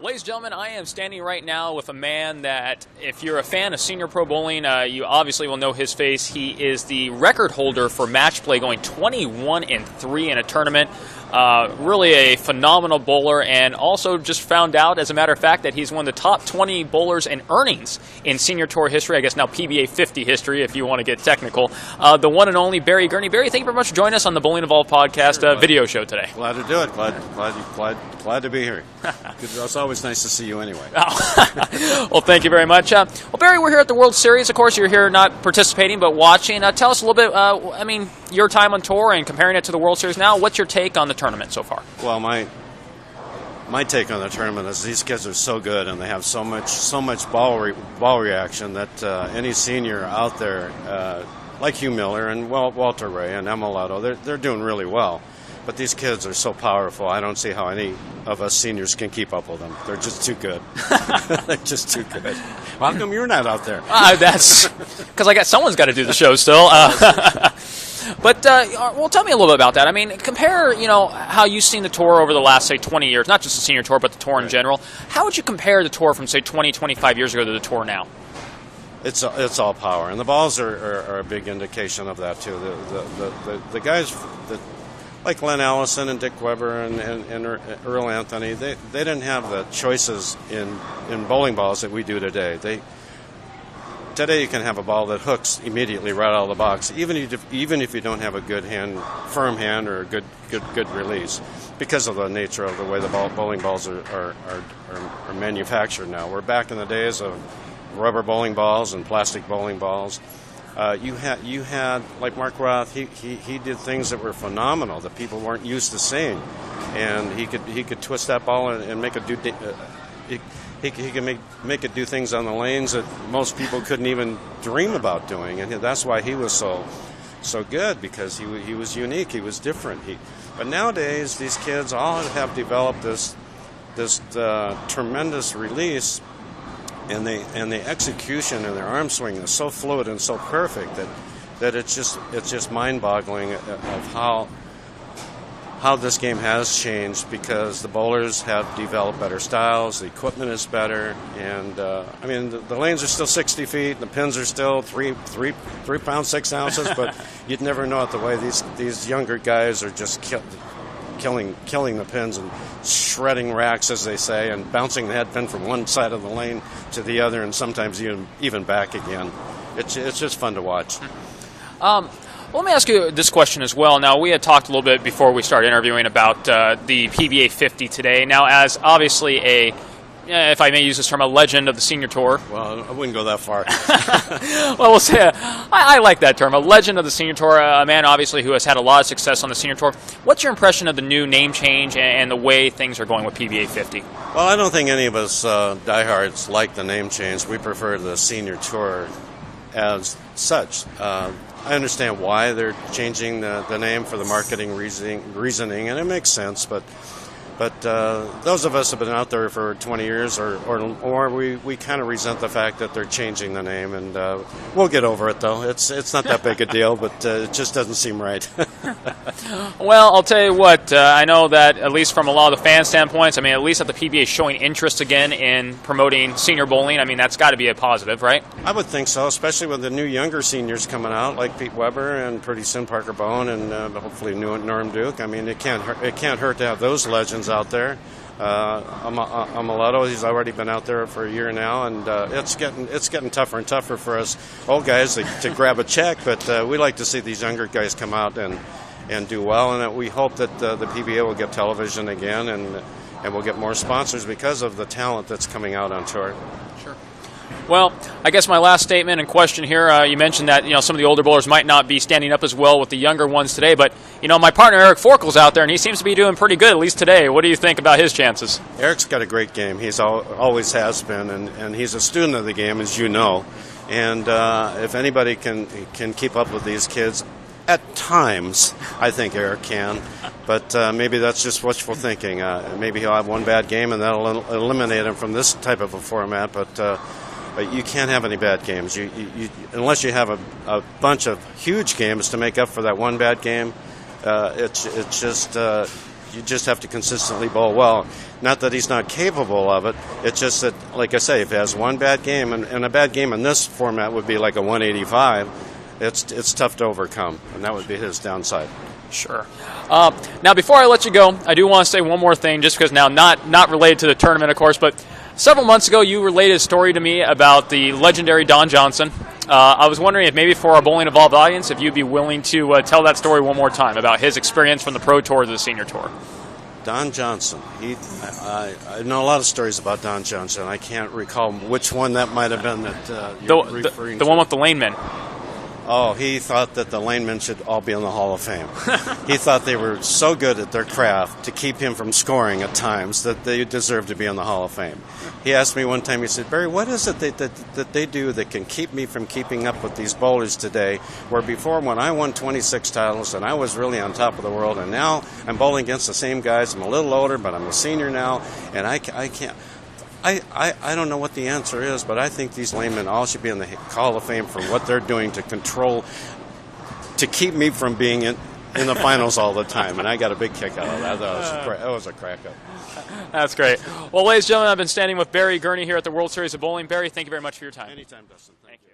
Ladies and gentlemen, I am standing right now with a man that, if you're a fan of senior pro bowling, you obviously will know his face. He is the record holder for match play, going 21-3 in a tournament. Really a phenomenal bowler, and also just found out, as a matter of fact, that he's one of the top 20 bowlers in earnings in senior tour history, I guess now PBA 50 history, if you want to get technical. The one and only Barry Gurney. Barry, thank you very much for joining us on the Bowling Evolved podcast video show today. Glad to do it. Glad to be here. It's always nice to see you anyway. Well, thank you very much. Well, Barry, we're here at the World Series. Of course, you're here not participating, but watching. Tell us a little bit, your time on tour and comparing it to the World Series now. What's your take on the tournament so far? Well, my take on the tournament is these kids are so good, and they have so much ball reaction that any senior out there, like Hugh Miller and Walter Ray and Emilado, they're doing really well. But these kids are so powerful, I don't see how any of us seniors can keep up with them. They're just too good. They're just too good. Well, how come you're not out there? That's because I guess someone's got to do the show still. But well, tell me a little bit about that. I mean, compare, how you've seen the tour over the last, say, 20 years, not just the senior tour, but the tour in general. How would you compare the tour from, say, 20, 25 years ago to the tour now? It's all power, and the balls are a big indication of that too. The guys that, like Len Allison and Dick Weber and Earl Anthony, they didn't have the choices in bowling balls that we do today. Today you can have a ball that hooks immediately right out of the box, even if you don't have a good hand, firm hand, or a good release, because of the nature of the way the bowling balls are manufactured now. We're back in the days of rubber bowling balls and plastic bowling balls. You had like Mark Roth. He did things that were phenomenal that people weren't used to seeing, and he could twist that ball and make it do. He can make it do things on the lanes that most people couldn't even dream about doing, and that's why he was so good, because he was unique. He was different. But nowadays these kids all have developed this tremendous release, and the execution and their arm swing is so fluid and so perfect that it's just mind-boggling of how this game has changed, because the bowlers have developed better styles, the equipment is better, and the lanes are still 60 feet, the pins are still 3 pounds 6 ounces, but you'd never know it the way these younger guys are just killing the pins and shredding racks, as they say, and bouncing the head pin from one side of the lane to the other, and sometimes even back again. It's just fun to watch. Let me ask you this question as well. Now, we had talked a little bit before we started interviewing about the PBA 50 today. Now, as obviously if I may use this term, a legend of the senior tour. Well, I wouldn't go that far. Well, we'll say I like that term, a legend of the senior tour, a man obviously who has had a lot of success on the senior tour. What's your impression of the new name change and the way things are going with PBA 50? Well, I don't think any of us diehards like the name change. We prefer the senior tour as such. I understand why they're changing the name for the marketing reasoning, and it makes sense. But those of us who have been out there for 20 years or we kind of resent the fact that they're changing the name, and we'll get over it, though. It's not that big a deal, but it just doesn't seem right. Well, I'll tell you what, I know that at least from a lot of the fan standpoints, at least that the PBA is showing interest again in promoting senior bowling. That's got to be a positive, right? I would think so, especially with the new younger seniors coming out, like Pete Weber and pretty soon Parker Bone and hopefully Norm Duke. It can't hurt to have those legends out there. Amaleto, he's already been out there for a year now, and it's getting tougher and tougher for us old guys to grab a check. But we like to see these younger guys come out and do well, and we hope that the PBA will get television again, and we'll get more sponsors because of the talent that's coming out on tour. Sure. Well, I guess my last statement and question here, you mentioned that some of the older bowlers might not be standing up as well with the younger ones today, but my partner Eric Forkel's out there, and he seems to be doing pretty good, at least today. What do you think about his chances? Eric's got a great game. He's always has been, and he's a student of the game, as you know. And if anybody can keep up with these kids, at times, I think Eric can, but maybe that's just wishful thinking. Maybe he'll have one bad game, and that'll eliminate him from this type of a format, but you can't have any bad games. You unless you have a bunch of huge games to make up for that one bad game. It's just you just have to consistently bowl well. Not that he's not capable of it. It's just that, like I say, if he has one bad game, and a bad game in this format would be like a 185, it's tough to overcome, and that would be his downside. Sure. Now, before I let you go, I do want to say one more thing, just because now not related to the tournament, of course, but several months ago you related a story to me about the legendary Don Johnson. I was wondering if maybe for our Bowling Evolved audience, if you'd be willing to tell that story one more time about his experience from the Pro Tour to the Senior Tour. Don Johnson. I know a lot of stories about Don Johnson. I can't recall which one that might have been that you're referring to. The one with the lanemen. Oh, he thought that the lanemen should all be in the Hall of Fame. He thought they were so good at their craft to keep him from scoring at times that they deserved to be in the Hall of Fame. He asked me one time, he said, Barry, what is it that they do that can keep me from keeping up with these bowlers today, where before when I won 26 titles and I was really on top of the world, and now I'm bowling against the same guys. I'm a little older, but I'm a senior now, and I can't. I don't know what the answer is, but I think these laymen all should be in the Hall of Fame for what they're doing to control, to keep me from being in the finals all the time. And I got a big kick out of that. That was a crack-up. That's great. Well, ladies and gentlemen, I've been standing with Barry Gurney here at the World Series of Bowling. Barry, thank you very much for your time. Anytime, Dustin. Thank you.